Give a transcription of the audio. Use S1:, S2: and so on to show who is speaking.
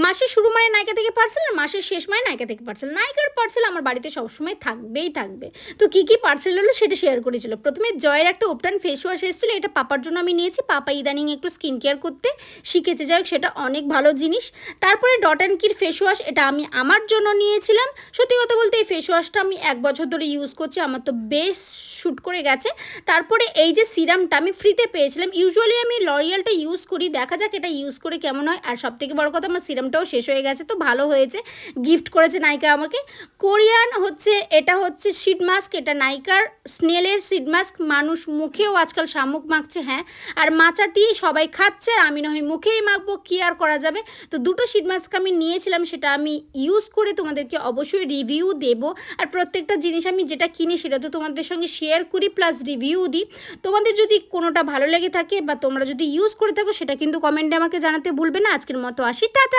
S1: মাসের শুরু মানে নায়িকা থেকে পার্সেল, আর মাসের শেষ মানে নায়িকা থেকে পার্সেল। নায়িকার পার্সেল আমার বাড়িতে সবসময় থাকবেই থাকবে। তো কী কী পার্সেল হলো সেটা শেয়ার করেছিল। প্রথমে জয়ের একটা ওপটান ফেস ওয়াশ এসেছিলো, এটা পাপার জন্য আমি নিয়েছি। পাপা ইদানিং একটু স্কিন কেয়ার করতে শিখেছে, যাই হোক সেটা অনেক ভালো জিনিস। তারপরে ডট অ্যান্ড কির ফেস ওয়াশ, এটা আমি আমার জন্য নিয়েছিলাম। সত্যি কথা বলতে এই ফেস ওয়াশটা আমি 1 বছর ধরে ইউজ করছি, আমার তো বেশ শ্যুট করে গেছে। তারপরে এই যে সিরামটা আমি ফ্রিতে পেয়েছিলাম। ইউজুয়ালি আমি লরিয়ালটা ইউজ করি, দেখা যাক এটা ইউজ করে কেমন হয়। আর সবথেকে বড় কথা, আমার সিরামটাও শেষ হয়ে গেছে, তো ভালো হয়েছে, গিফট করেছে নায়িকা আমাকে। কোরিয়ান হচ্ছে, এটা হচ্ছে শিট মাস্ক, এটা নায়িকার স্নেলের শিট মাস্ক। মানুষ মুখেও আজকাল শামুক মাখছে, হ্যাঁ, আর মাচাটি সবাই খাচ্ছে, আর আমি নয় মুখেই মাখবো, কি আর করা যাবে। তো দুটো শিট মাস্ক আমি নিয়েছিলাম, সেটা আমি ইউজ করে তোমাদেরকে অবশ্যই রিভিউ দেব। আর প্রত্যেকটা জিনিস আমি যেটা কিনি সেটা তো তোমাদের সঙ্গে শেয়ার করি, প্লাস রিভিউ দিই। তোমাদের যদি কোনোটা ভালো লেগে থাকে বা তোমরা যদি ইউজ করে থাকো, সেটা কিন্তু কমেন্টে আমাকে জানাতে ভুলবে না। আজকের মতো আসি, টাটা।